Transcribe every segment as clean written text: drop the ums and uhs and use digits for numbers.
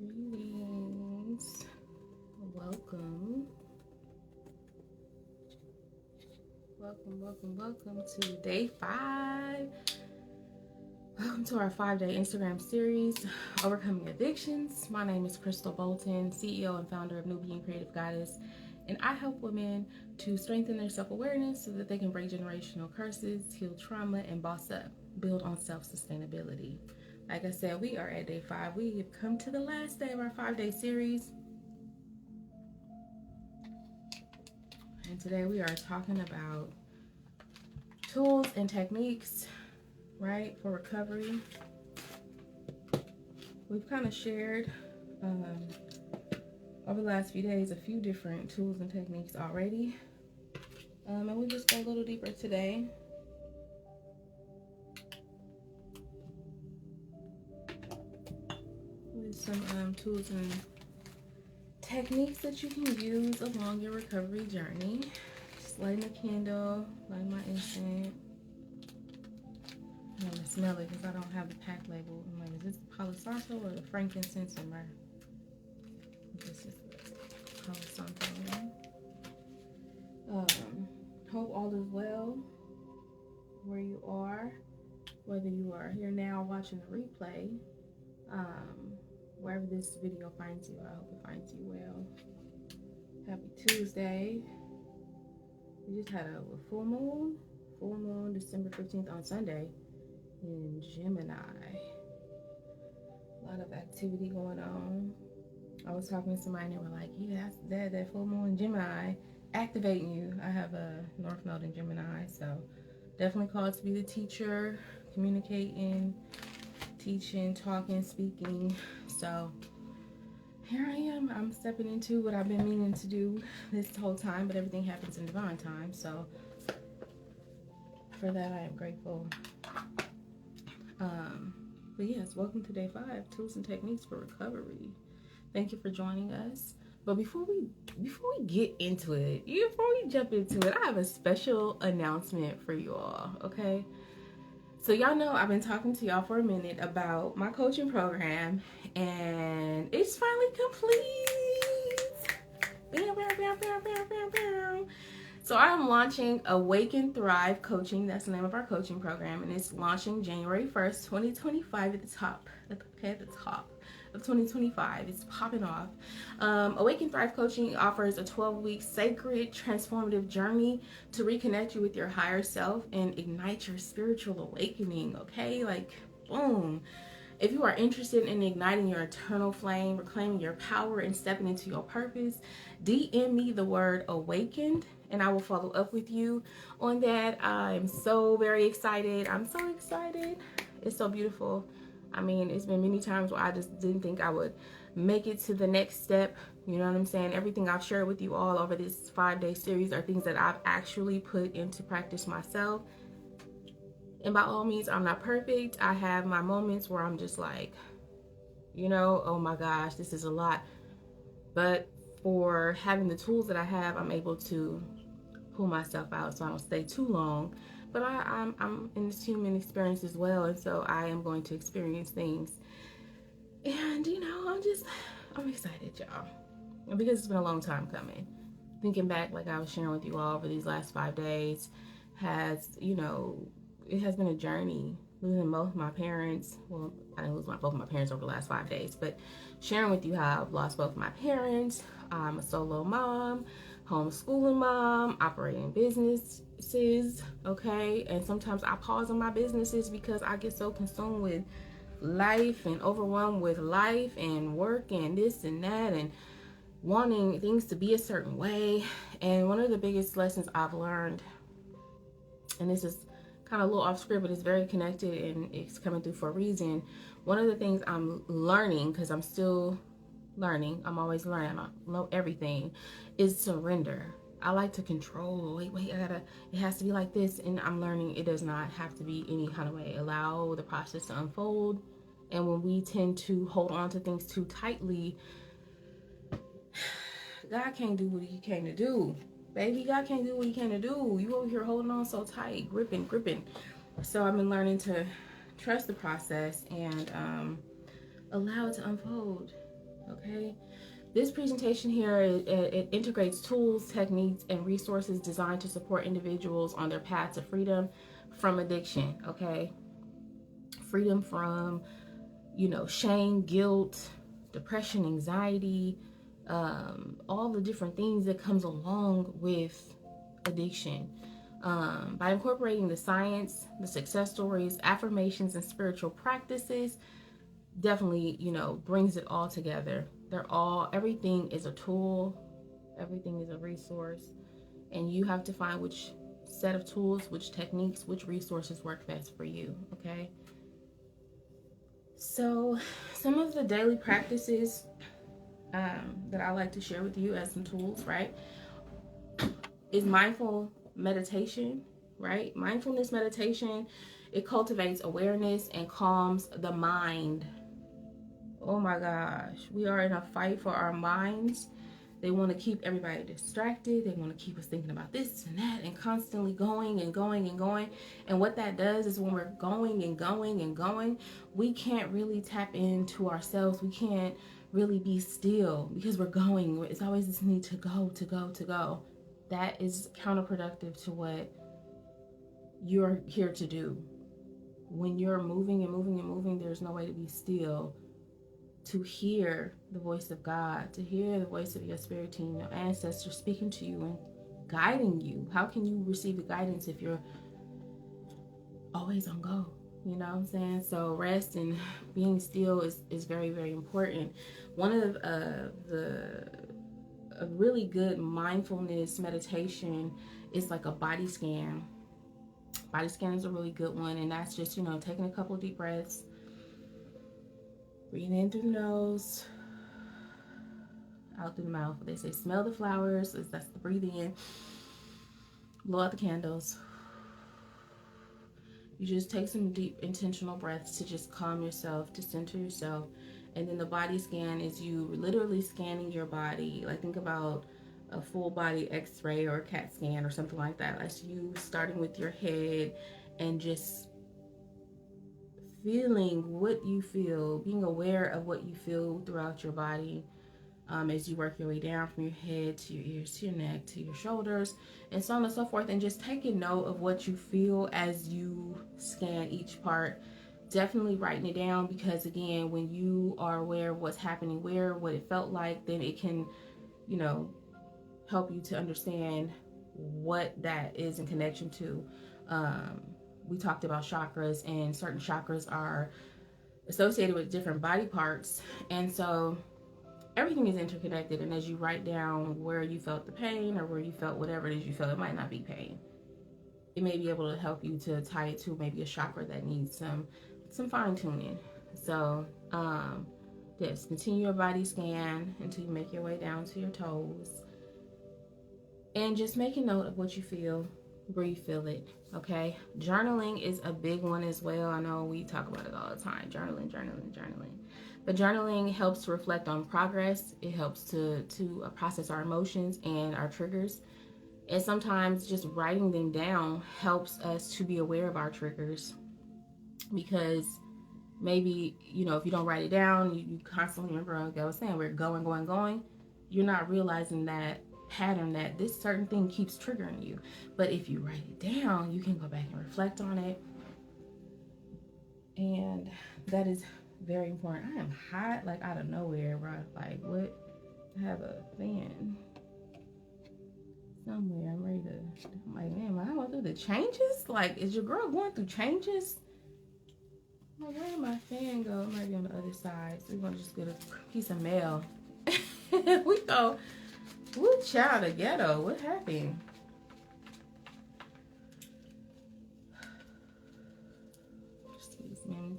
Greetings. Welcome. Welcome to day 5. Welcome to our 5-day Instagram series, Overcoming Addictions. My name is Crystal Bolton, CEO and founder of Nubian-KreativGoddess, and I help women to strengthen their self-awareness so that they can break generational curses, heal trauma, and boss up, build on self-sustainability. Like I said, we are at day 5. We have come to the last day of our 5-day series. And today we are talking about tools and techniques, right, for recovery. We've kind of shared over the last few days a few different tools and techniques already. And we'll just go a little deeper today. With some tools and techniques that you can use along your recovery journey. Just lighting a candle, lighting my incense. I'm gonna smell it because I don't have the pack label. I'm like, is this Palo Santo or the frankincense in my? This is the Palo Santo one. Hope all is well where you are, whether you are here now watching the replay. Wherever this video finds you, I hope it finds you well. Happy Tuesday. We just had a full moon, December 15th on Sunday in Gemini. A lot of activity going on. I was talking to somebody and they were like, yeah, that full moon in Gemini activating you. I have a North Node in Gemini, so definitely called to be the teacher, communicating, teaching, talking, speaking. So here I am. I'm stepping into what I've been meaning to do this whole time, but everything happens in divine time. So for that, I am grateful. But yes, welcome to day 5, tools and techniques for recovery. Thank you for joining us. But before we get into it, before we jump into it, I have a special announcement for you all. Okay. So y'all know I've been talking to y'all for a minute about my coaching program, and it's finally complete. So I'm launching Awake and Thrive Coaching. That's the name of our coaching program, and it's launching January 1st, 2025 at the top of 2025. It's popping off. Awake and Thrive Coaching offers a 12-week sacred transformative journey to reconnect you with your higher self and ignite your spiritual awakening. Okay, like boom. If you are interested in igniting your eternal flame, reclaiming your power, and stepping into your purpose, DM me the word awakened and I will follow up with you on that. I'm so very excited. I'm so excited. It's so beautiful. I mean, it's been many times where I just didn't think I would make it to the next step. You know what I'm saying? Everything I've shared with you all over this 5-day series are things that I've actually put into practice myself. And by all means, I'm not perfect. I have my moments where I'm just like, oh my gosh, this is a lot. But for having the tools that I have, I'm able to pull myself out so I don't stay too long. But I'm in this human experience as well, and so I am going to experience things. And I'm excited, y'all, because it's been a long time coming. Thinking back, like I was sharing with you all over these last 5 days, it has been a journey. Losing both my parents. Well, I didn't lose both my parents over the last 5 days, but sharing with you how I've lost both my parents. I'm a solo mom, homeschooling mom, operating businesses, okay? And sometimes I pause on my businesses because I get so consumed with life and overwhelmed with life and work and this and that and wanting things to be a certain way. And one of the biggest lessons I've learned, and this is kind of a little off script, but it's very connected and it's coming through for a reason. One of the things I'm learning, because I'm still learning, I'm always learning, I don't know everything, is surrender. I like to control. It has to be like this, and I'm learning it does not have to be any kind of way. Allow the process to unfold. And when we tend to hold on to things too tightly, God can't do what he came to do. Baby, God can't do what he came to do. You over here holding on so tight, gripping. So I've been learning to trust the process and allow it to unfold. Okay. This presentation here, it integrates tools, techniques, and resources designed to support individuals on their path to freedom from addiction. Okay. Freedom from, shame, guilt, depression, anxiety, all the different things that comes along with addiction. By incorporating the science, the success stories, affirmations, and spiritual practices, definitely, brings it all together. Everything is a tool, everything is a resource, and you have to find which set of tools, which techniques, which resources work best for you. Okay. So, some of the daily practices that I like to share with you as some tools, right, is mindful meditation, right? Mindfulness meditation, it cultivates awareness and calms the mind. Oh my gosh, we are in a fight for our minds. They want to keep everybody distracted. They want to keep us thinking about this and that and constantly going and going and going. And what that does is when we're going and going and going, we can't really tap into ourselves. We can't really be still because we're going. It's always this need to go, to go, to go. That is counterproductive to what you're here to do. When you're moving and moving and moving, there's no way to be still, to hear the voice of God, to hear the voice of your spirit team, your ancestors speaking to you and guiding you. How can you receive the guidance if you're always on go? You know what I'm saying? So rest and being still is very, very important. One of a really good mindfulness meditation is like a body scan. Body scan is a really good one, and that's just, taking a couple of deep breaths, breathing in through the nose, out through the mouth. They say smell the flowers, that's the breathing in. Blow out the candles. You just take some deep intentional breaths to just calm yourself, to center yourself. And then the body scan is you literally scanning your body. Like, think about a full body x-ray or a CAT scan or something like that. That's you starting with your head and just feeling what you feel, being aware of what you feel throughout your body, as you work your way down from your head to your ears, to your neck, to your shoulders, and so on and so forth. And just taking note of what you feel as you scan each part. Definitely writing it down, because again, when you are aware of what's happening where, what it felt like, then it can, help you to understand what that is in connection to. We talked about chakras, and certain chakras are associated with different body parts. And so everything is interconnected. And as you write down where you felt the pain or where you felt whatever it is you felt, it might not be pain. It may be able to help you to tie it to maybe a chakra that needs some fine tuning. So, yes, continue your body scan until you make your way down to your toes. And just make a note of what you feel, where you feel it, okay? Journaling is a big one as well. I know we talk about it all the time, journaling. But journaling helps to reflect on progress. It helps to process our emotions and our triggers. And sometimes just writing them down helps us to be aware of our triggers, because maybe, if you don't write it down, you constantly, remember like I was saying, we're going, you're not realizing that pattern, that this certain thing keeps triggering you. But if you write it down, you can go back and reflect on it. And that is very important. I am hot, like out of nowhere, bro. Like, what? I have a fan somewhere. I'm ready to, I'm like, man, am I going through the changes? Like, is your girl going through changes? Like, where did my fan go? It might be on the other side. So we're going to just get a piece of mail. We go, woo, child, the ghetto. What happened?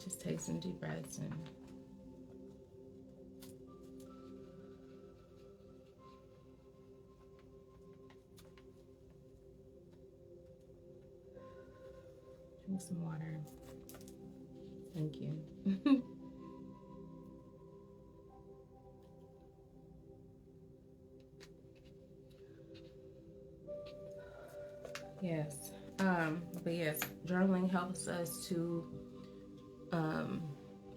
Just take some deep breaths and drink some water. Thank you. Yes. But yes, journaling helps us to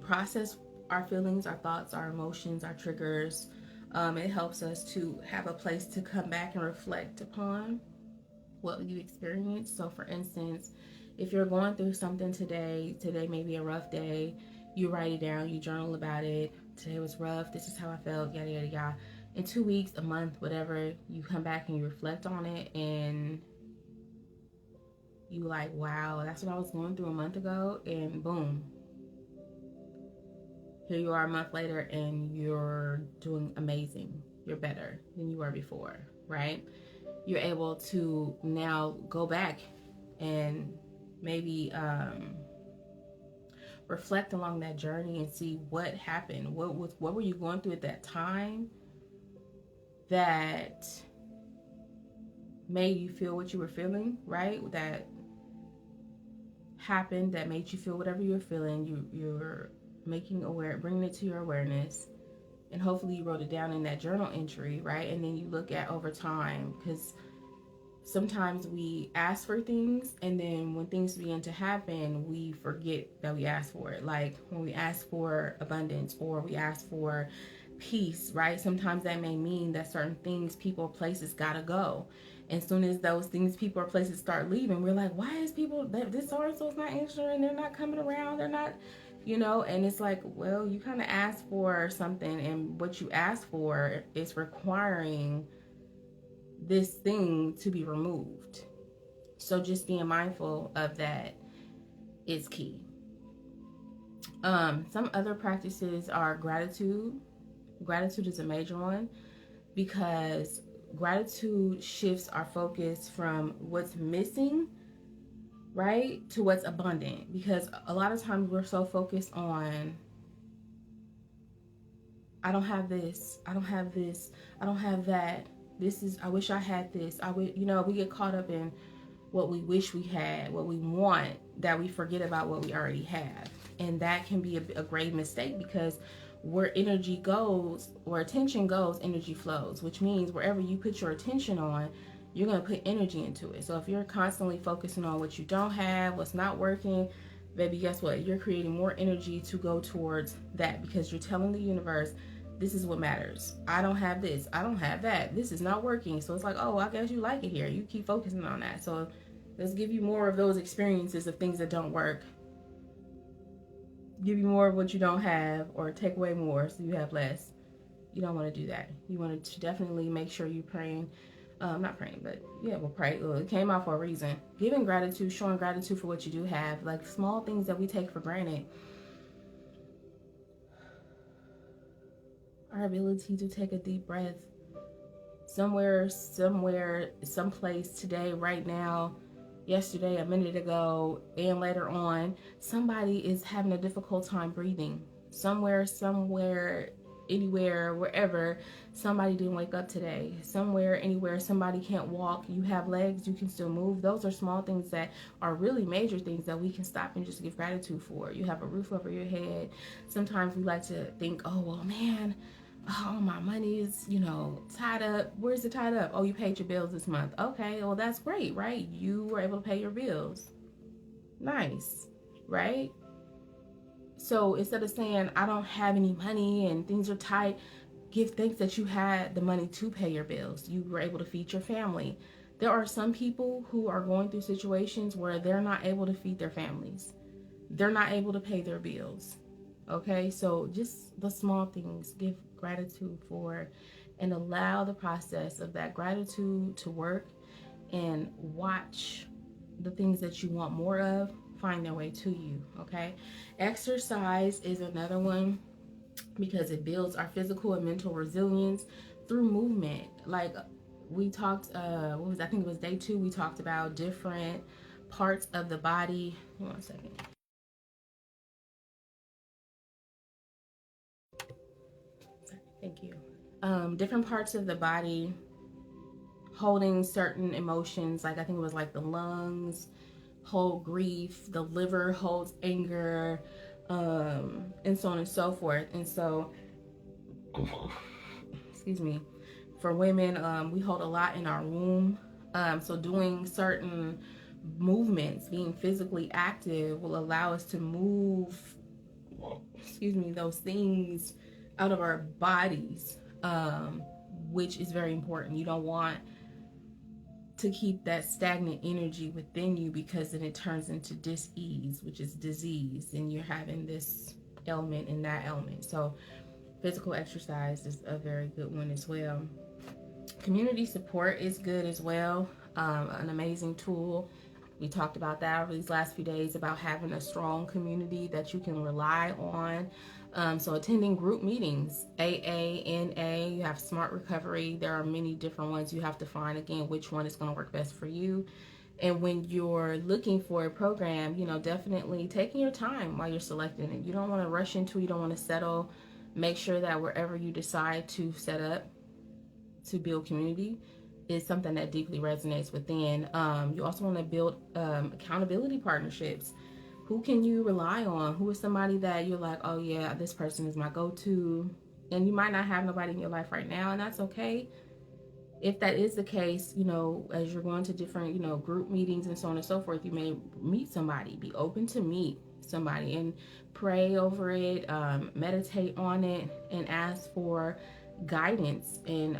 process our feelings, our thoughts, our emotions, our triggers. It helps us to have a place to come back and reflect upon what you experienced. So, for instance, if you're going through something today may be a rough day, you write it down, you journal about it. Today was rough. This is how I felt. Yada yada yada. In 2 weeks, a month, whatever, you come back and you reflect on it, and you like, wow, that's what I was going through a month ago, and boom, here you are a month later, and you're doing amazing. You're better than you were before, right? You're able to now go back and maybe reflect along that journey and see what happened. What were you going through at that time that made you feel what you were feeling, right? That happened that made you feel whatever you're feeling. You're making aware, bringing it to your awareness, and hopefully you wrote it down in that journal entry, right? And then you look at over time, because sometimes we ask for things, and then when things begin to happen, we forget that we asked for it. Like when we ask for abundance or we ask for peace, right? Sometimes that may mean that certain things, people, places gotta go. And as soon as those things, people, or places start leaving, we're like, why is people, this so and so's not answering, they're not coming around, they're not, and it's like, well, you kind of asked for something, and what you asked for is requiring this thing to be removed. So just being mindful of that is key. Some other practices are gratitude. Gratitude is a major one, because gratitude shifts our focus from what's missing, right, to what's abundant. Because a lot of times we're so focused on, I don't have this, I don't have this, I don't have that, this is, I wish I had this, I would, we get caught up in what we wish we had, what we want, that we forget about what we already have. And that can be a grave mistake, because where energy goes, where attention goes, energy flows, which means wherever you put your attention on, you're going to put energy into it. So if you're constantly focusing on what you don't have, what's not working, baby, guess what? You're creating more energy to go towards that, because you're telling the universe, this is what matters. I don't have this. I don't have that. This is not working. So it's like, oh, I guess you like it here. You keep focusing on that. So let's give you more of those experiences of things that don't work. Give you more of what you don't have, or take away more so you have less. You don't want to do that. You want to definitely make sure you're praying. Not praying, but yeah, we'll pray. Well, it came out for a reason. Giving gratitude, showing gratitude for what you do have, like small things that we take for granted. Our ability to take a deep breath. Somewhere, someplace, today, right now, yesterday, a minute ago, and later on, somebody is having a difficult time breathing. Somewhere, anywhere, wherever, somebody didn't wake up today. Somewhere, anywhere, somebody can't walk. You have legs, you can still move. Those are small things that are really major things that we can stop and just give gratitude for. You have a roof over your head. Sometimes we like to think, oh, well, man, oh, my money is, tied up. Where's it tied up? Oh, you paid your bills this month. Okay, well, that's great, right? You were able to pay your bills. Nice, right? So instead of saying, I don't have any money and things are tight, give thanks that you had the money to pay your bills. You were able to feed your family. There are some people who are going through situations where they're not able to feed their families. They're not able to pay their bills. Okay, so just the small things, give gratitude for, and allow the process of that gratitude to work, and watch the things that you want more of find their way to you. Okay, exercise is another one, because it builds our physical and mental resilience through movement. Like we talked, I think it was day 2, we talked about different parts of the body. Hold on a second. Thank you. Different parts of the body holding certain emotions, like I think it was like the lungs hold grief, the liver holds anger, and so on and so forth. And so, excuse me, for women, we hold a lot in our womb. So doing certain movements, being physically active, will allow us to move excuse me, those things out of our bodies, which is very important. You don't want to keep that stagnant energy within you, because then it turns into dis-ease, which is disease, and you're having this ailment and that ailment. So physical exercise is a very good one as well. Community support is good as well. An amazing tool. We talked about that over these last few days, about having a strong community that you can rely on. So attending group meetings, AA, NA, you have Smart Recovery. There are many different ones. You have to find, again, which one is going to work best for you. And when you're looking for a program, definitely taking your time while you're selecting it. You don't want to rush into it. You don't want to settle. Make sure that wherever you decide to set up to build community is something that deeply resonates within. You also want to build accountability partnerships. Who can you rely on? Who is somebody that you're like, oh yeah, this person is my go-to? And you might not have nobody in your life right now, and that's okay. If that is the case, as you're going to different, group meetings and so on and so forth, you may meet somebody. Be open to meet somebody and pray over it, meditate on it, and ask for guidance and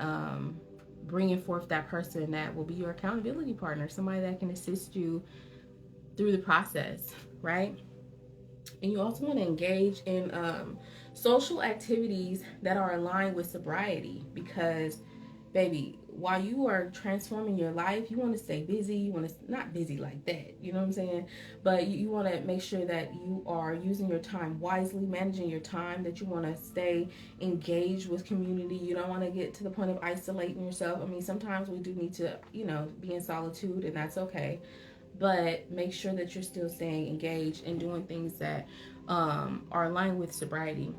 bringing forth that person that will be your accountability partner, somebody that can assist you through the process, right? And you also want to engage in social activities that are aligned with sobriety, because baby, while you are transforming your life, you want to stay busy. You want to, not busy like that, you know what I'm saying? But you want to make sure that you are using your time wisely, managing your time, that you want to stay engaged with community. You don't want to get to the point of isolating yourself. I mean, sometimes we do need to, be in solitude, and that's okay. But make sure that you're still staying engaged and doing things that are aligned with sobriety.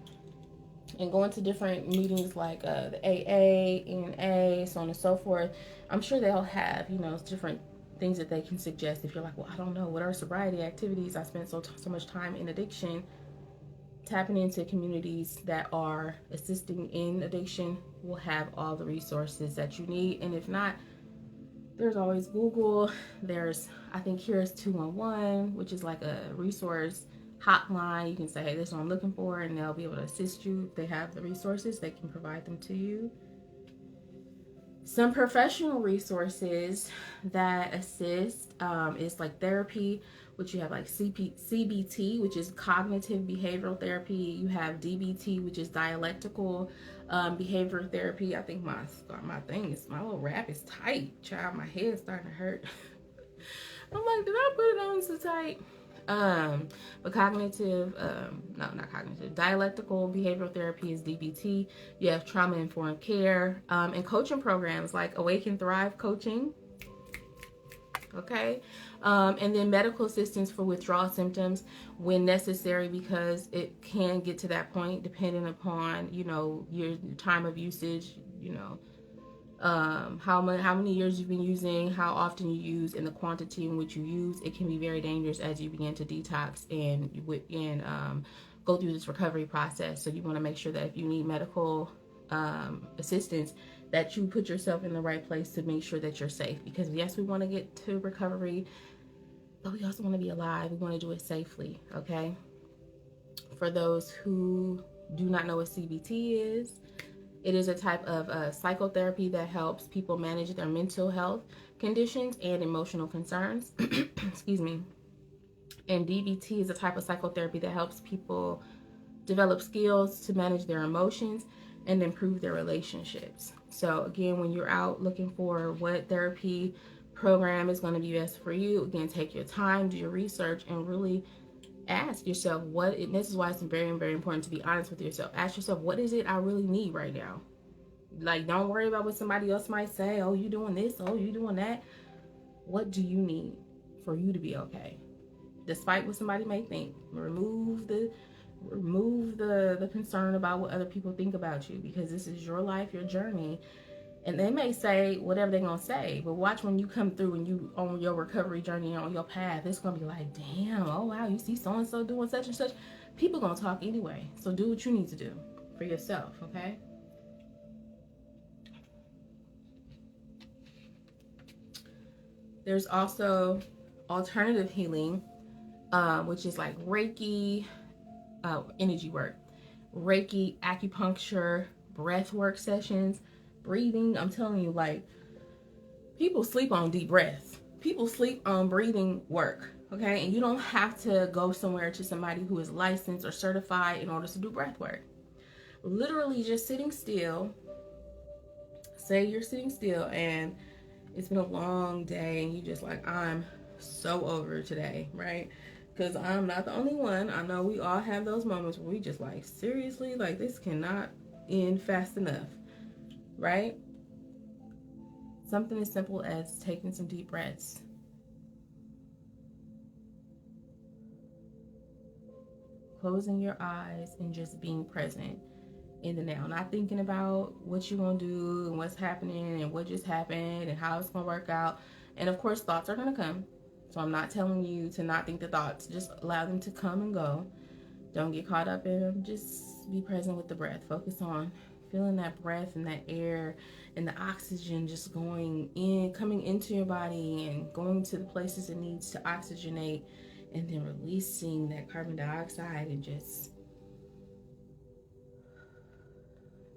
And going to different meetings like the AA, NA, so on and so forth. I'm sure they'll have, different things that they can suggest. If you're like, well, I don't know, what are sobriety activities? I spent so much time in addiction. Tapping into communities that are assisting in addiction will have all the resources that you need. And if not, there's always Google. There's, I think, here's 211, which is like a resource hotline. You can say, hey, this is what I'm looking for, and they'll be able to assist you. If they have the resources, they can provide them to you. Some professional resources that assist is like therapy, which you have like CBT, which is cognitive behavioral therapy. You have DBT, which is dialectical behavior therapy. I think my little wrap is tight, child. My head's starting to hurt. I'm like, did I put it on so tight? But not cognitive, dialectical behavioral therapy is DBT. You have trauma informed care, and coaching programs like Awaken Thrive coaching. Okay. And then medical assistance for withdrawal symptoms when necessary, because it can get to that point depending upon, your time of usage, how many years you've been using, how often you use, and the quantity in which you use. It can be very dangerous as you begin to detox and go through this recovery process. So you want to make sure that if you need medical assistance, that you put yourself in the right place to make sure that you're safe. Because yes, we want to get to recovery, but we also want to be alive. We want to do it safely, okay? For those who do not know what CBT is, it is a type of psychotherapy that helps people manage their mental health conditions and emotional concerns. Excuse me. And DBT is a type of psychotherapy that helps people develop skills to manage their emotions and improve their relationships. So again, when you're out looking for what therapy program is going to be best for you, again, take your time, do your research, and really ask yourself and this is why it's very, very important to be honest with yourself. Ask yourself, what is it I really need right now? Like, don't worry about what somebody else might say. Oh, you doing this? Oh, you doing that? What do you need for you to be okay? Despite what somebody may think, remove the concern about what other people think about you, because this is your life, your journey. And they may say whatever they're going to say, but watch when you come through and you on your recovery journey, on your path, it's going to be like, damn, oh wow, you see so-and-so doing such and such. People going to talk anyway. So do what you need to do for yourself, okay? There's also alternative healing, which is like Reiki, energy work, Reiki, acupuncture, breath work sessions, breathing. I'm telling you, like, people sleep on deep breaths. People sleep on breathing work, okay? And you don't have to go somewhere to somebody who is licensed or certified in order to do breath work. Literally just sitting still. Say you're sitting still and it's been a long day and you just like, I'm so over today, right? Because I'm not the only one. I know we all have those moments where we just like, seriously, like this cannot end fast enough, right? Something as simple as taking some deep breaths. Closing your eyes and just being present in the now. Not thinking about what you're going to do and what's happening and what just happened and how it's going to work out. And of course, thoughts are going to come. So I'm not telling you to not think the thoughts. Just allow them to come and go. Don't get caught up in them. Just be present with the breath. Focus on feeling that breath and that air and the oxygen just going in, coming into your body and going to the places it needs to oxygenate, and then releasing that carbon dioxide, and just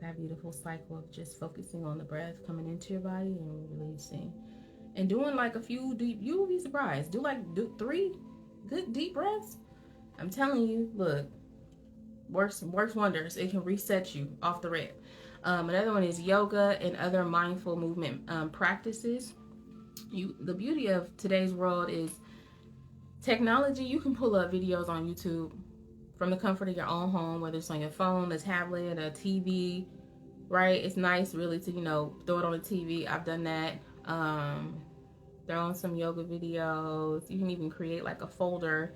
that beautiful cycle of just focusing on the breath coming into your body and releasing. And doing like a few deep, you will be surprised. Do 3 good deep breaths. I'm telling you, look, works wonders. It can reset you off the rip. Another one is yoga and other mindful movement practices. The beauty of today's world is technology. You can pull up videos on YouTube from the comfort of your own home, whether it's on your phone, a tablet, a TV, right? It's nice really to, throw it on the TV. I've done that. Throw on some yoga videos. You can even create like a folder,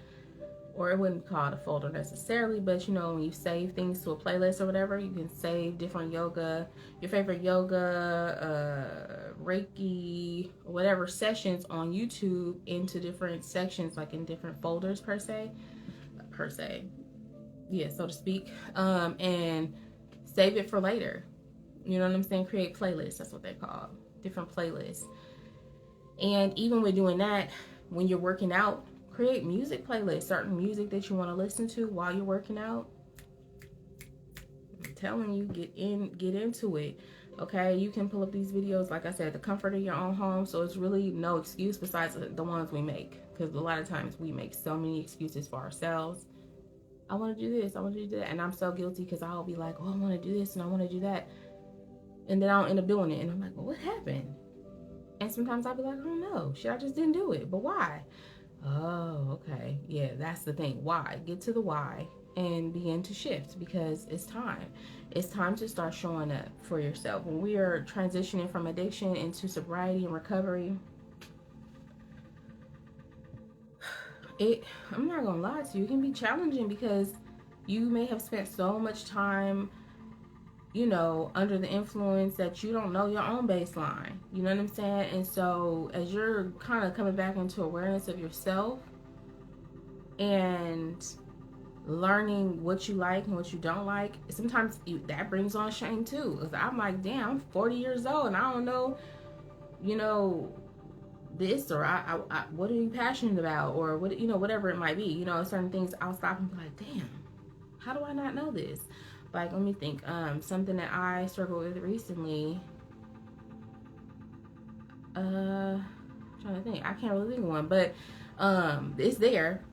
or it wouldn't be called a folder necessarily, but when you save things to a playlist or whatever, you can save different yoga, your favorite yoga, Reiki, whatever sessions on YouTube into different sections, like in different folders per se, yeah, so to speak, and save it for later. You know what I'm saying? Create playlists. That's what they're called. Different playlists. And even with doing that, when you're working out, create music playlists, certain music that you want to listen to while you're working out. I'm telling you, get into it. Okay, you can pull up these videos, like I said, the comfort of your own home. So it's really no excuse besides the ones we make, because a lot of times we make so many excuses for ourselves. I want to do this, I want to do that, and I'm so guilty because I'll be like, oh, I want to do this and I want to do that, and then I'll end up doing it, and I'm like, well, what happened? And sometimes I'll be like, I don't know, shit, I just didn't do it. But why? Oh, okay. Yeah, that's the thing. Why? Get to the why and begin to shift, because it's time. It's time to start showing up for yourself. When we are transitioning from addiction into sobriety and recovery, I'm not gonna lie to you, it can be challenging because you may have spent so much time under the influence that you don't know your own baseline. You know what I'm saying? And so as you're kind of coming back into awareness of yourself and learning what you like and what you don't like, sometimes that brings on shame too. Because I'm like, damn, I'm 40 years old and I don't know, this, or I what are you passionate about, or what, whatever it might be. Certain things I'll stop and be like, damn, how do I not know this? Like, let me think. Something that I struggled with recently. I'm trying to think. I can't really think of one, but it's there.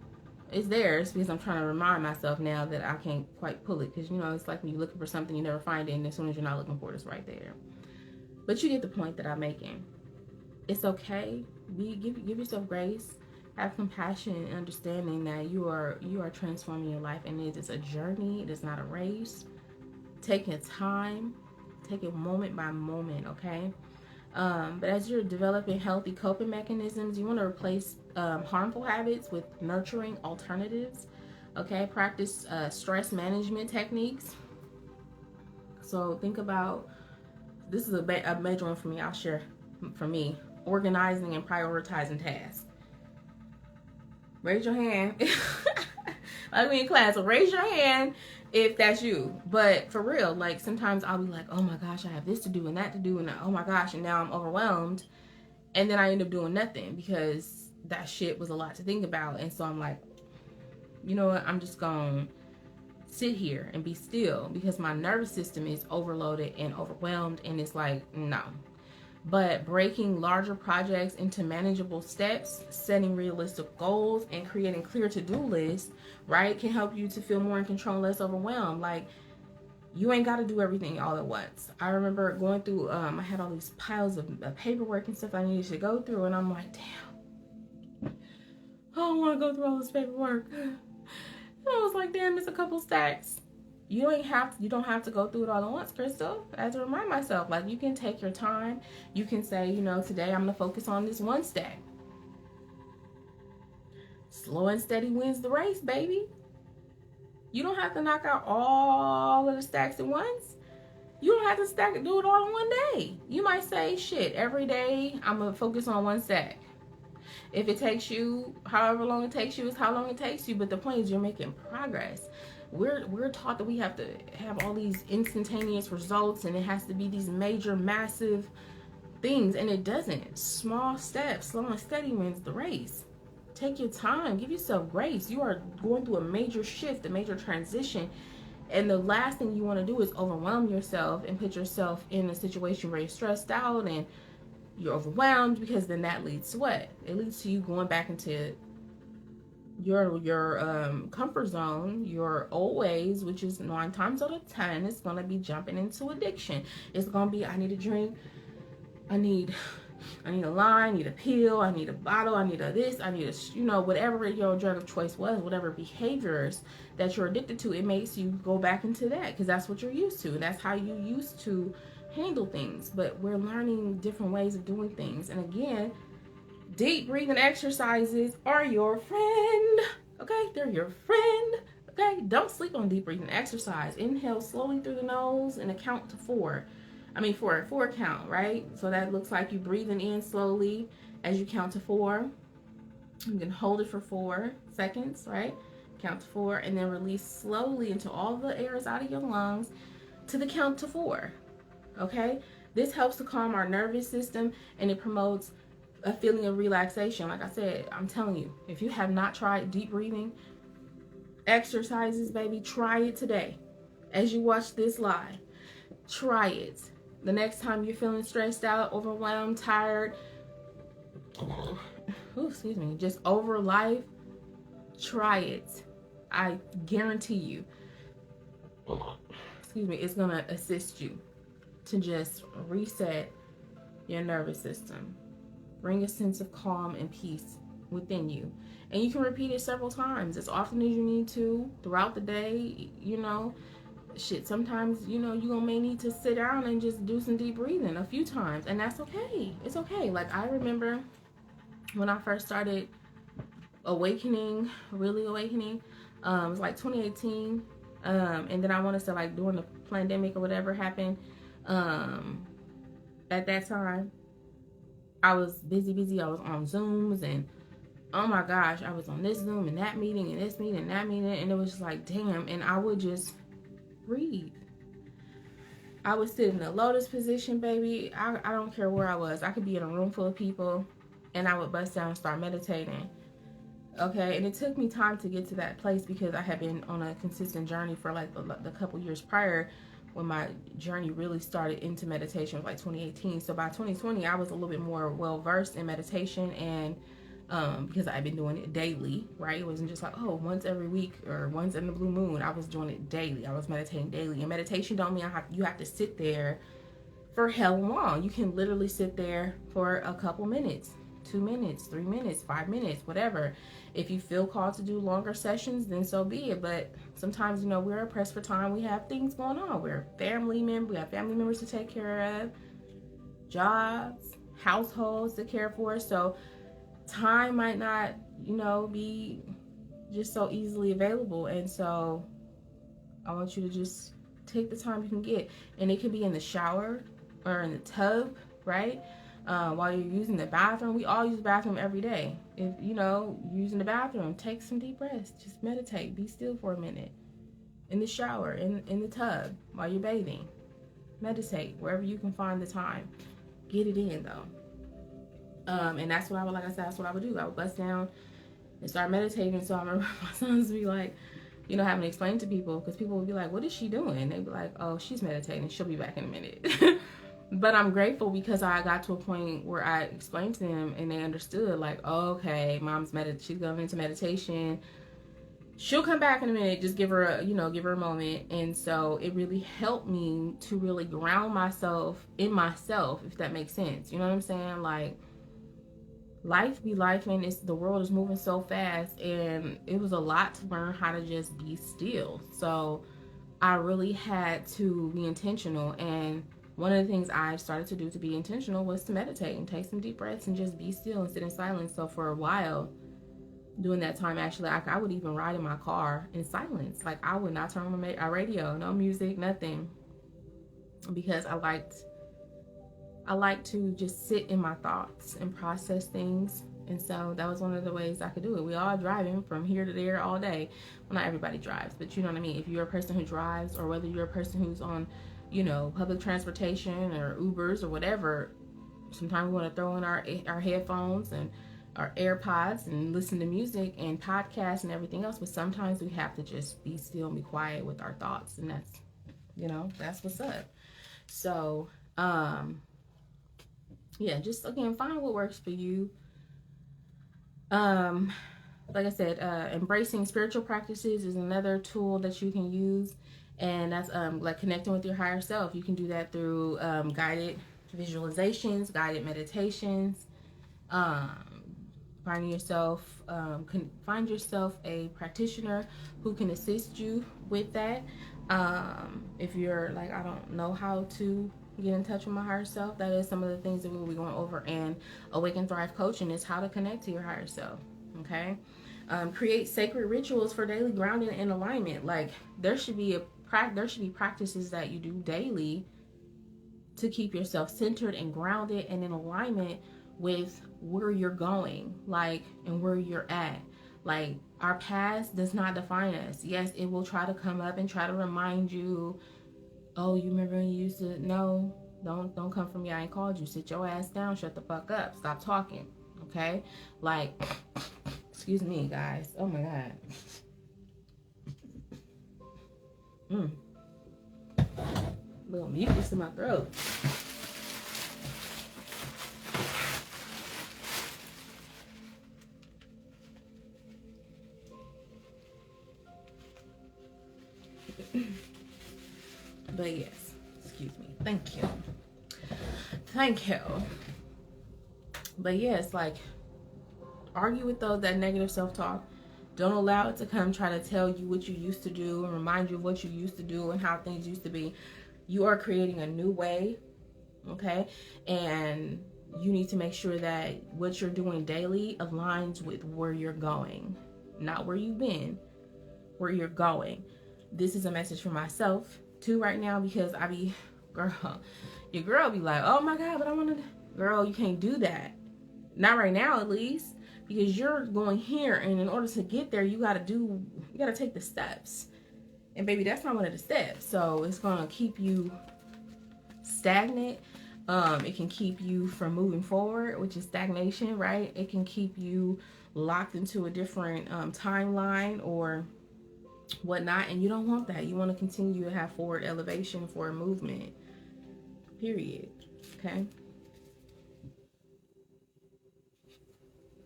It's there. It's because I'm trying to remind myself now that I can't quite pull it. Because it's like when you're looking for something, you never find it, and as soon as you're not looking for it, it's right there. But you get the point that I'm making. It's okay. Give yourself grace. Have compassion and understanding that you are transforming your life, and it is a journey. It is not a race. Take your time. Take it moment by moment, okay? But as you're developing healthy coping mechanisms, you want to replace harmful habits with nurturing alternatives, okay? Practice stress management techniques. So think about, this is a major one for me. I'll share for me. Organizing and prioritizing tasks. Raise your hand. Like we in class, so raise your hand if that's you. But for real, like sometimes I'll be like, oh my gosh, I have this to do and that to do, and oh my gosh, and now I'm overwhelmed, and then I end up doing nothing because that shit was a lot to think about. And so I'm like, you know what, I'm just gonna sit here and be still because my nervous system is overloaded and overwhelmed, and it's like, no. But breaking larger projects into manageable steps, setting realistic goals, and creating clear to-do lists, right, can help you to feel more in control, less overwhelmed. Like, you ain't got to do everything all at once. I remember going through, I had all these piles of paperwork and stuff I needed to go through, and I'm like, damn, I don't want to go through all this paperwork. And I was like, damn, it's a couple stacks. You don't have to go through it all at once, Crystal. I had to remind myself, like, you can take your time. You can say, you know, today I'm going to focus on this one stack. Slow and steady wins the race, baby. You don't have to knock out all of the stacks at once. You don't have to do it all in one day. You might say, shit, every day I'm going to focus on one stack. If it takes you however long it takes you, is how long it takes you. But the point is, you're making progress. We're taught that we have to have all these instantaneous results, and it has to be these major, massive things, and it doesn't. Small steps, slow and steady wins the race. Take your time. Give yourself grace. You are going through a major shift, a major transition, and the last thing you want to do is overwhelm yourself and put yourself in a situation where you're stressed out and you're overwhelmed, because then that leads to what? It leads to you going back into your comfort zone, your old ways, which is 9 times out of 10, it's going to be jumping into addiction. It's going to be, I need a drink, I need a line, I need a pill, I need a bottle, I need a this, I need a, you know, whatever your drug of choice was, whatever behaviors that you're addicted to, it makes you go back into that because that's what you're used to. That's how you used to handle things. But we're learning different ways of doing things. And again, deep breathing exercises are your friend. Okay, they're your friend. Okay, don't sleep on deep breathing exercise. Inhale slowly through the nose and count to 4. Four count, right? So that looks like you breathing in slowly as you count to 4. You can hold it for 4 seconds, right? Count to 4, and then release slowly until all the air is out of your lungs to the count to 4. Okay, this helps to calm our nervous system, and it promotes a feeling of relaxation. Like I said, I'm telling you, if you have not tried deep breathing exercises, baby, try it today. As you watch this live, try it. The next time you're feeling stressed out, overwhelmed, tired, just over life, try it. I guarantee you, it's gonna assist you to just reset your nervous system. Bring a sense of calm and peace within you. And you can repeat it several times, as often as you need to throughout the day. You know, sometimes, you know, you may need to sit down and just do some deep breathing a few times, and that's okay. It's okay. Like, I remember when I first started really awakening, it was like 2018, and then I want to say, like, during the pandemic or whatever happened, at that time, I was busy. I was on Zooms, and oh my gosh, I was on this Zoom and that meeting and this meeting and that meeting, and it was just like, damn. And I would just breathe. I would sit in the lotus position, baby. I don't care where I was. I could be in a room full of people, and I would bust down and start meditating. Okay, and it took me time to get to that place because I had been on a consistent journey for like the couple years prior, when my journey really started into meditation, like 2018. So by 2020, I was a little bit more well-versed in meditation, and because I've been doing it daily, right? It wasn't just like, oh, once every week or once in the blue moon. I was doing it daily. I was meditating daily. And meditation don't mean you have to sit there for hell long. You can literally sit there for a couple minutes, 2 minutes, 3 minutes, 5 minutes, whatever. If you feel called to do longer sessions, then so be it. But sometimes, you know, we're pressed for time. We have things going on. We have family members to take care of, jobs, households to care for. So time might not, you know, be just so easily available. And so I want you to just take the time you can get. And it could be in the shower or in the tub, right? While you're using the bathroom. We all use the bathroom every day. If, you know, you're using the bathroom, take some deep breaths. Just meditate. Be still for a minute. In the shower, in the tub, while you're bathing. Meditate wherever you can find the time. Get it in, though. And that's what that's what I would do. I would bust down and start meditating. So I remember my sons be like, having to explain to people, because people will be like, what is she doing? They'd be like, oh, she's meditating. She'll be back in a minute. But I'm grateful because I got to a point where I explained to them and they understood, like, oh, okay, mom's she's going into meditation. She'll come back in a minute. Just give her a moment. And so it really helped me to really ground myself in myself, if that makes sense. You know what I'm saying? Like, life be life, and the world is moving so fast, and it was a lot to learn how to just be still. So I really had to be intentional, and one of the things I started to do to be intentional was to meditate and take some deep breaths and just be still and sit in silence. So for a while, during that time, actually, I would even ride in my car in silence. Like, I would not turn on my radio, no music, nothing, because I like to just sit in my thoughts and process things. And so that was one of the ways I could do it. We all driving from here to there all day. Well, not everybody drives, but you know what I mean? If you're a person who drives, or whether you're a person who's on, public transportation or Ubers or whatever, sometimes we want to throw in our headphones and our AirPods and listen to music and podcasts and everything else. But sometimes we have to just be still and be quiet with our thoughts. And that's what's up. So, yeah, just again, find what works for you. Like I said, embracing spiritual practices is another tool that you can use, and that's like connecting with your higher self. You can do that through guided visualizations, guided meditations. Find yourself a practitioner who can assist you with that. If you're like, I don't know how to get in touch with my higher self, that is some of the things that we'll be going over in Awaken Thrive Coaching, is how to connect to your higher self. Okay. Create sacred rituals for daily grounding and alignment. Like, there should be practices that you do daily to keep yourself centered and grounded and in alignment with where you're going, like, and where you're at. Like, our past does not define us. Yes, it will try to come up and try to remind you, oh, you remember when you used to? No, don't come for me. I ain't called you. Sit your ass down. Shut the fuck up. Stop talking. Okay? Like, excuse me, guys. Oh my God. Little mucus in my throat. But yes, excuse me. Thank you. But yes, like, argue with that negative self-talk. Don't allow it to come try to tell you what you used to do and remind you of what you used to do and how things used to be. You are creating a new way, okay? And you need to make sure that what you're doing daily aligns with where you're going. Not where you've been, where you're going. This is a message for myself too right now, because your girl be like, oh my God, but I want to, girl, you can't do that. Not right now, at least, because you're going here, and in order to get there, you got to take the steps. And baby, that's not one of the steps. So it's going to keep you stagnant. It can keep you from moving forward, which is stagnation, right? It can keep you locked into a different timeline or whatnot, and you don't want that. You want to continue to have forward elevation, forward movement, period. Okay?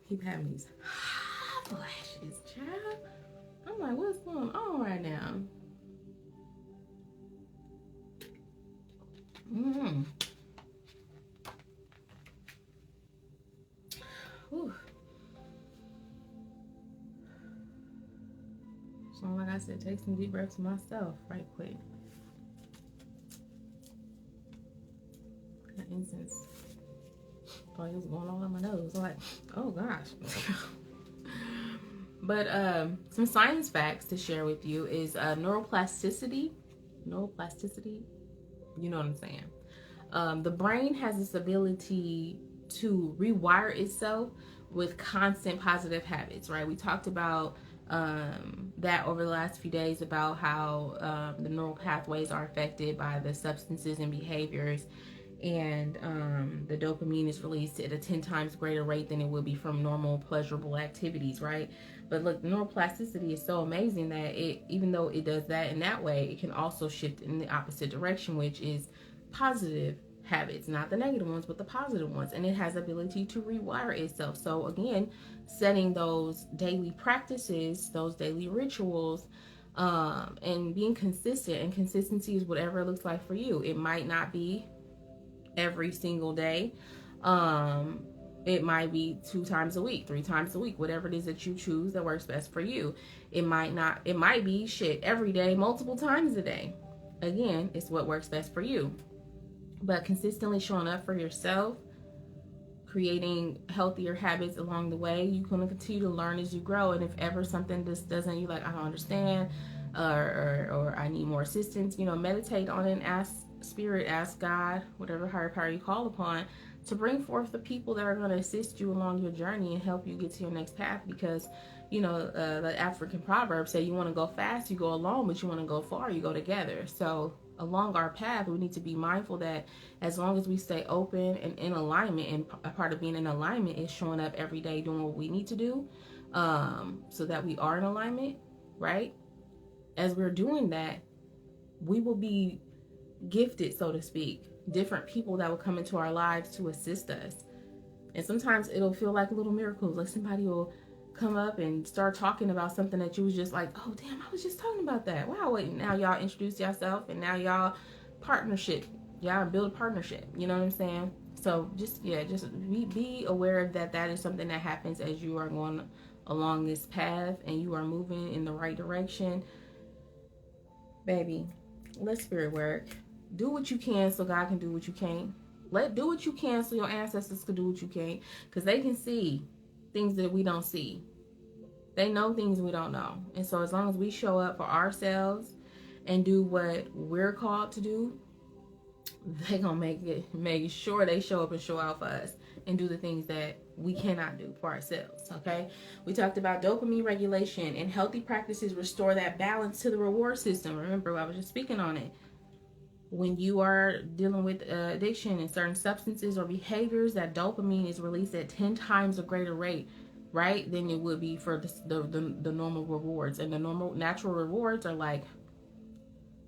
Keep having these flashes, child. I'm like, what's going on right now? Whew. So like I said, take some deep breaths myself right quick. That incense thought it was going all on my nose. I'm like, oh gosh. But some science facts to share with you is neuroplasticity. Neuroplasticity, you know what I'm saying. The brain has this ability to rewire itself with constant positive habits, right? We talked about that over the last few days, about how the neural pathways are affected by the substances and behaviors and the dopamine is released at a 10 times greater rate than it would be from normal pleasurable activities, right? But look, neuroplasticity is so amazing that it, even though it does that in that way, it can also shift in the opposite direction, which is positive habits, not the negative ones, but the positive ones. And it has the ability to rewire itself. So again, setting those daily practices, those daily rituals, and being consistent. And consistency is whatever it looks like for you. It might not be every single day. It might be 2 times a week, 3 times a week, whatever it is that you choose that works best for you. It might be shit every day, multiple times a day. Again, it's what works best for you. But consistently showing up for yourself, creating healthier habits along the way, you're going to continue to learn as you grow. And if ever something just doesn't, you like, I don't understand, or I need more assistance, meditate on it and ask Spirit, ask God, whatever higher power you call upon, to bring forth the people that are going to assist you along your journey and help you get to your next path. Because the African proverb say, you want to go fast, you go alone, but you want to go far, you go together. So along our path, we need to be mindful that as long as we stay open and in alignment, and a part of being in alignment is showing up every day doing what we need to do, so that we are in alignment, right? As we're doing that, we will be gifted, so to speak, different people that will come into our lives to assist us. And sometimes it'll feel like little miracles, like somebody will come up and start talking about something that you was just like, oh damn, I was just talking about that. Wow, wait, now y'all introduce yourself, and now y'all build a partnership. You know what I'm saying? So just be aware that is something that happens as you are going along this path and you are moving in the right direction. Baby, let spirit work. Do what you can so God can do what you can't. Do what you can so your ancestors can do what you can't, because they can see things that we don't see. They know things we don't know. And so as long as we show up for ourselves and do what we're called to do, they're going to make sure they show up and show out for us and do the things that we cannot do for ourselves, okay? We talked about dopamine regulation, and healthy practices restore that balance to the reward system. Remember, I was just speaking on it. When you are dealing with addiction and certain substances or behaviors, that dopamine is released at 10 times a greater rate, right, than it would be for the normal rewards. And the normal natural rewards are like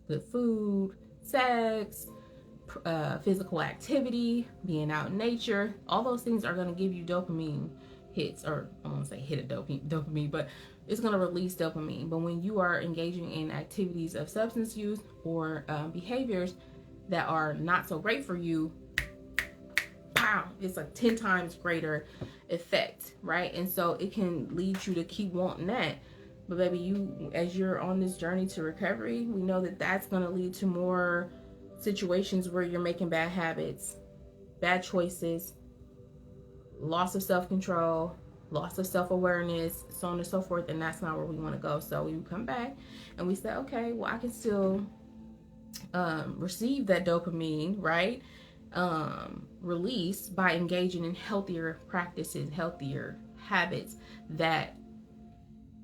good food, sex, physical activity, being out in nature. All those things are going to give you dopamine hits, or I won't say hit a dopamine, but it's going to release dopamine. But when you are engaging in activities of substance use or behaviors that are not so great for you, pow, it's like 10 times greater effect, right? And so it can lead you to keep wanting that. But baby, as you're on this journey to recovery, we know that that's going to lead to more situations where you're making bad habits, bad choices, loss of self-control, loss of self-awareness, so on and so forth. And that's not where we want to go. So we come back and we say, okay, well, I can still receive that dopamine, right? Release by engaging in healthier practices, healthier habits that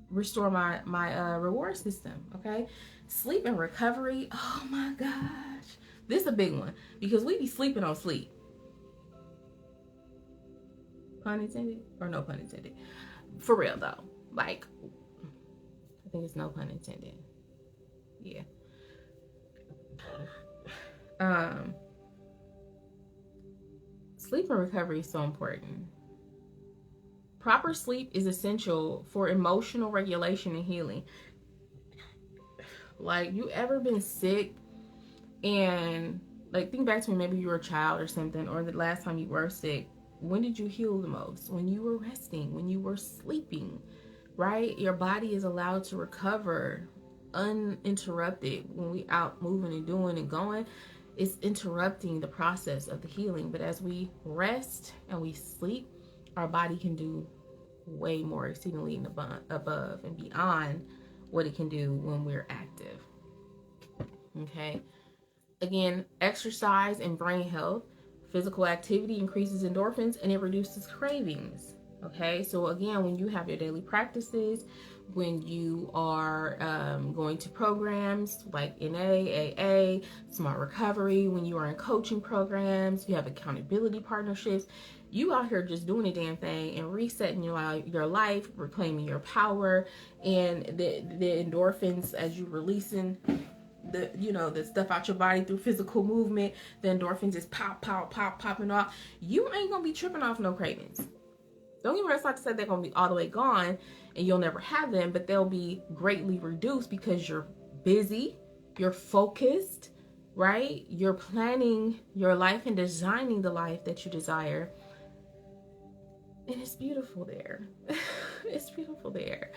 restore my reward system. Okay, sleep and recovery. Oh my gosh, this is a big one, because we be sleeping on sleep. Pun intended, or no pun intended? For real though, like, I think it's no pun intended. Yeah. Sleep and recovery is so important. Proper sleep is essential for emotional regulation and healing. Like, you ever been sick and, like, think back to when maybe you were a child or something, or the last time you were sick. When did you heal the most? When you were resting, when you were sleeping, right? Your body is allowed to recover uninterrupted. When we out moving and doing and going, it's interrupting the process of the healing. But as we rest and we sleep, our body can do way more exceedingly and above and beyond what it can do when we're active. Okay. Again, exercise and brain health. Physical activity increases endorphins and it reduces cravings. Okay, so again, when you have your daily practices, when you are going to programs like NA, AA, Smart Recovery, when you are in coaching programs, you have accountability partnerships, you out here just doing a damn thing and resetting your life, reclaiming your power, and the endorphins as you releasing the stuff out your body through physical movement, the endorphins is popping off. You ain't gonna be tripping off no cravings. Don't get me wrong, it's not to say they're going to be all the way gone and you'll never have them, but they'll be greatly reduced because you're busy, you're focused, right? You're planning your life and designing the life that you desire. And it's beautiful there. It's beautiful there.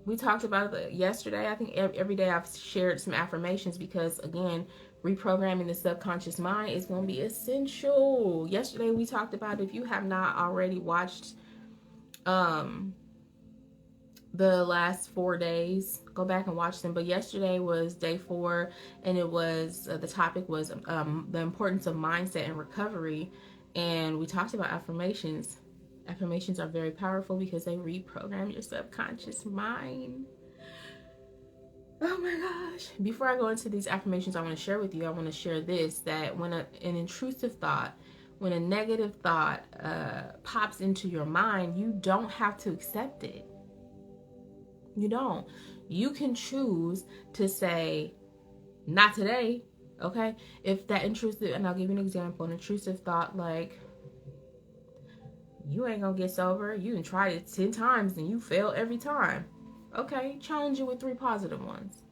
We talked about it yesterday. I think every day I've shared some affirmations because, again, reprogramming the subconscious mind is going to be essential. Yesterday we talked about, if you have not already watched the last 4 days, go back and watch them. But yesterday was day 4, and it was the topic was the importance of mindset and recovery, and we talked about affirmations. Affirmations are very powerful because they reprogram your subconscious mind. Oh my gosh. Before I go into these affirmations I want to share with you, I want to share this, that when an intrusive thought, when a negative thought pops into your mind, you don't have to accept it. You don't. You can choose to say, not today, okay? If that intrusive, and I'll give you an example, an intrusive thought like, you ain't gonna get sober, you done tried it 10 times and you fail every time. Okay, challenge it with 3 positive ones.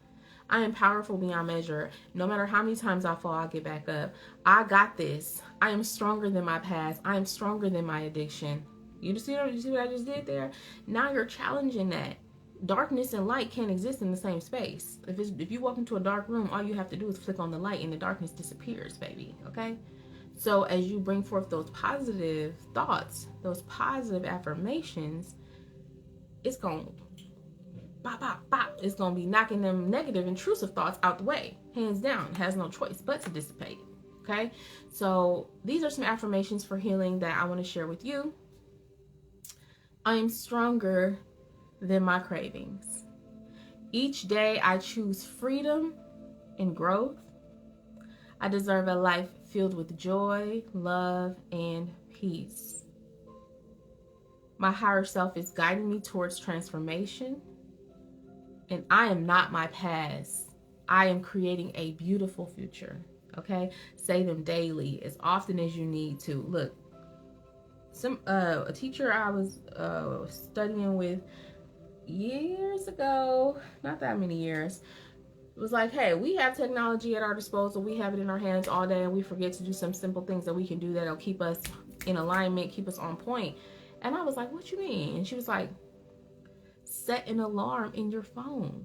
I am powerful beyond measure. No matter how many times I fall, I'll get back up. I got this. I am stronger than my past. I am stronger than my addiction. You see what I just did there? Now you're challenging that. Darkness and light can't exist in the same space. If you walk into a dark room, all you have to do is flick on the light and the darkness disappears, baby. Okay? So as you bring forth those positive thoughts, those positive affirmations, it's going to bop, bop, bop. It's going to be knocking them negative, intrusive thoughts out the way. Hands down. It has no choice but to dissipate. Okay? So these are some affirmations for healing that I want to share with you. I am stronger than my cravings. Each day I choose freedom and growth. I deserve a life filled with joy, love, and peace. My higher self is guiding me towards transformation. And I am not my past. I am creating a beautiful future. Okay? Say them daily as often as you need to. Look, a teacher I was studying with years ago, not that many years, it was like, hey, we have technology at our disposal. We have it in our hands all day, and we forget to do some simple things that we can do that'll keep us in alignment, keep us on point. And I was like, what you mean? And she was like, set an alarm in your phone,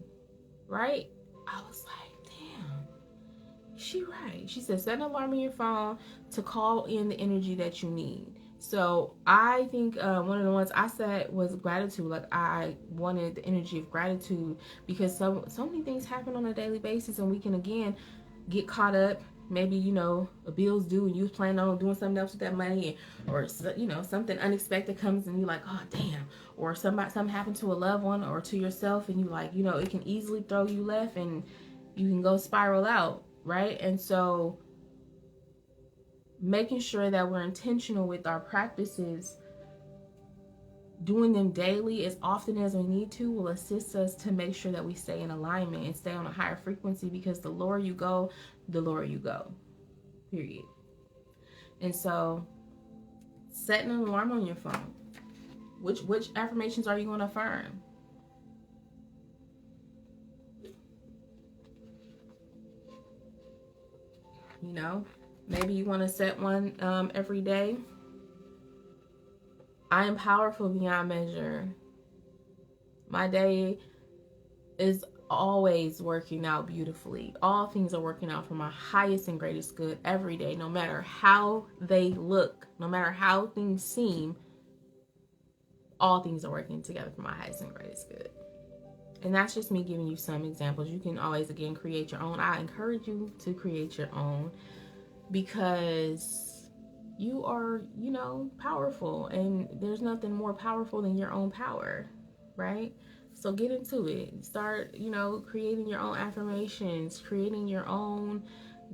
right? I was like, damn, she right. She said, set an alarm in your phone to call in the energy that you need. So I think one of the ones I said was gratitude. Like, I wanted the energy of gratitude because so many things happen on a daily basis, and we can again get caught up. Maybe, a bill's due and you was planning on doing something else with that money, or something unexpected comes and you're like, oh damn, or something happened to a loved one or to yourself, and you like, it can easily throw you left and you can go spiral out, right? And so making sure that we're intentional with our practices, doing them daily as often as we need to, will assist us to make sure that we stay in alignment and stay on a higher frequency, because the lower you go, the lower you go, period. And so setting an alarm on your phone. Which affirmations are you going to affirm? Maybe you want to set one every day. I am powerful beyond measure. My day is always working out beautifully. All things are working out for my highest and greatest good every day, no matter how they look, no matter how things seem. All things are working together for my highest and greatest good. And that's just me giving you some examples. You can always, again, create your own. I encourage you to create your own, because you are, powerful, and there's nothing more powerful than your own power, right? So get into it. Start, creating your own affirmations, creating your own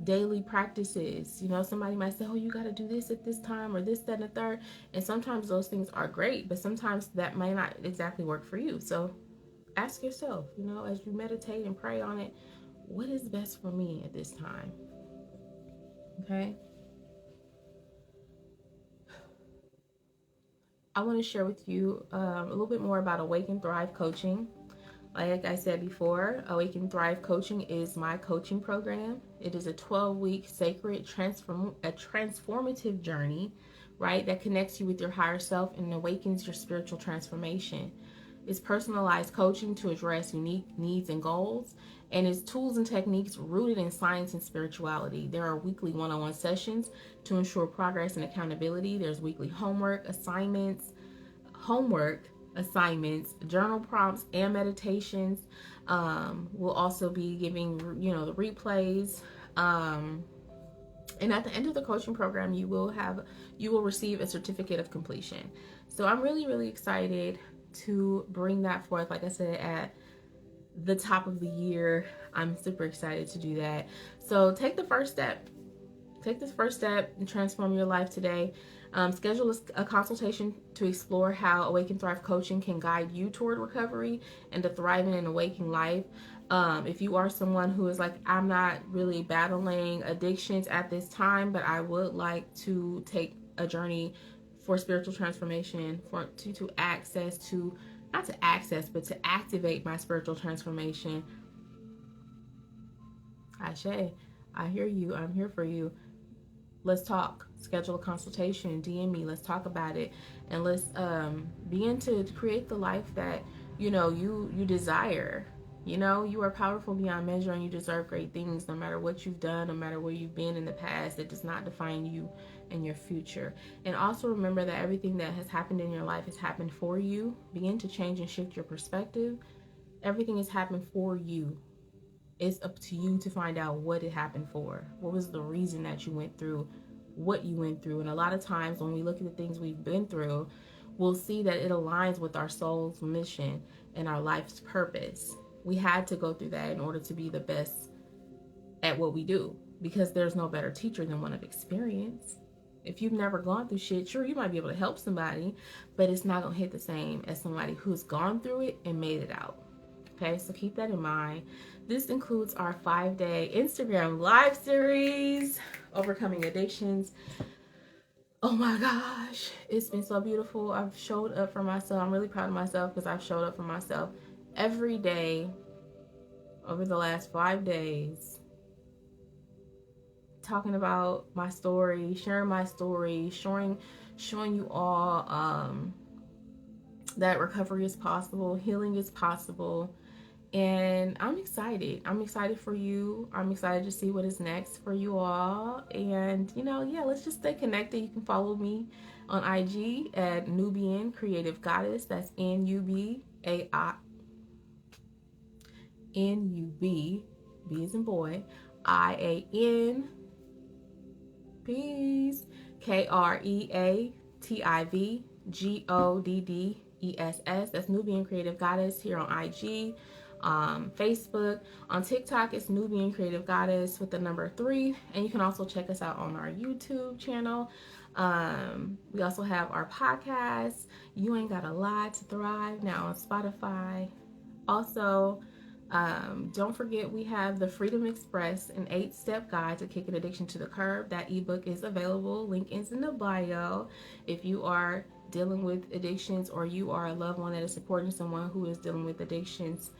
daily practices. Somebody might say, oh, you got to do this at this time or this, that, and the third. And sometimes those things are great, but sometimes that might not exactly work for you. So ask yourself, as you meditate and pray on it, what is best for me at this time? Okay. I want to share with you a little bit more about Awaken Thrive Coaching. Like I said before, Awaken Thrive Coaching is my coaching program. It is a 12-week sacred transformative journey, right, that connects you with your higher self and awakens your spiritual transformation. It's personalized coaching to address unique needs and goals, and it's tools and techniques rooted in science and spirituality. There are weekly one-on-one sessions to ensure progress and accountability. There's weekly homework assignments, journal prompts, and meditations. We'll also be giving, the replays. And at the end of the coaching program, you will receive a certificate of completion. So I'm really, really excited to bring that forth. Like I said, at the top of the year, I'm super excited to do that. So take the first step. Take this first step and transform your life today. Schedule a consultation to explore how Awaken Thrive Coaching can guide you toward recovery and to thriving and awakening life. If you are someone who is like, I'm not really battling addictions at this time, but I would like to take a journey for spiritual transformation, to activate my spiritual transformation. Ashe, I hear you. I'm here for you. Let's talk. Schedule a consultation. DM me. Let's talk about it, and let's begin to create the life that you desire. You are powerful beyond measure, and you deserve great things. No matter what you've done, no matter where you've been in the past, it does not define you and your future. And also remember that everything that has happened in your life has happened for you. Begin to change and shift your perspective. Everything has happened for you. It's up to you to find out what it happened for. What was the reason that you went through what you went through? And a lot of times when we look at the things we've been through, we'll see that it aligns with our soul's mission and our life's purpose. We had to go through that in order to be the best at what we do, because there's no better teacher than one of experience. If you've never gone through shit, sure, you might be able to help somebody, but it's not going to hit the same as somebody who's gone through it and made it out. Okay, so keep that in mind. This includes our 5-day Instagram live series, Overcoming Addictions. Oh my gosh, it's been so beautiful. I've showed up for myself. I'm really proud of myself because I've showed up for myself every day over the last 5 days, talking about my story, sharing my story, showing you all that recovery is possible, healing is possible. And I'm excited. I'm excited for you. I'm excited to see what is next for you all. And, let's just stay connected. You can follow me on IG at Nubian-KreativGoddess. That's N-U-B, B as in boy, I-A-N, peace, KreativGoddess. That's Nubian Creative Goddess here on IG. Facebook. On TikTok, it's Nubian Creative Goddess with the number 3. And you can also check us out on our YouTube channel. We also have our podcast, You Ain't Gotta Lie to Thrive, now on Spotify. Also, don't forget we have the Freedom Express, an 8-step guide to kicking addiction to the curb. That ebook is available. Link is in the bio. If you are dealing with addictions, or you are a loved one that is supporting someone who is dealing with addictions,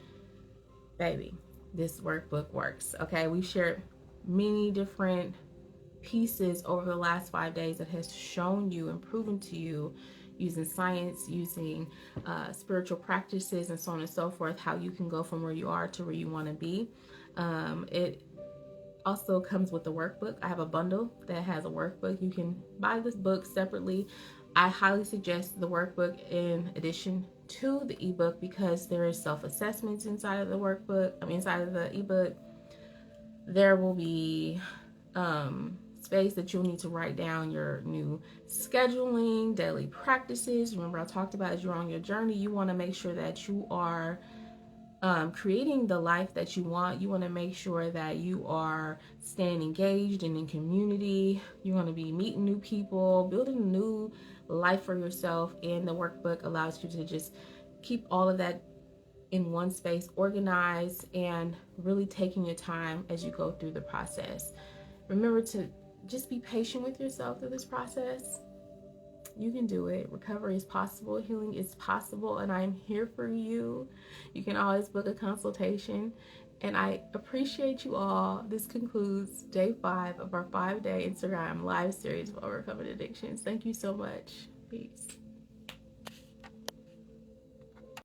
baby, this workbook works. Okay, we've shared many different pieces over the last 5 days that has shown you and proven to you, using science, using spiritual practices, and so on and so forth, how you can go from where you are to where you want to be. It also comes with a workbook. I have a bundle that has a workbook. You can buy this book separately. I highly suggest the workbook in addition to the ebook, because there is self-assessments inside of the workbook. Inside of the ebook, there will be space that you'll need to write down your new scheduling, daily practices. Remember, I talked about as you're on your journey, you want to make sure that you are creating the life that you want. You want to make sure that you are staying engaged and in community. You want to be meeting new people, building a new life for yourself. And the workbook allows you to just keep all of that in one space, organized, and really taking your time as you go through the process. Remember to just be patient with yourself through this process. You can do it. Recovery is possible. Healing is possible. And I'm here for you. You can always book a consultation. And I appreciate you all. This concludes day 5 of our 5-day Instagram live series for overcoming addictions. Thank you so much. Peace.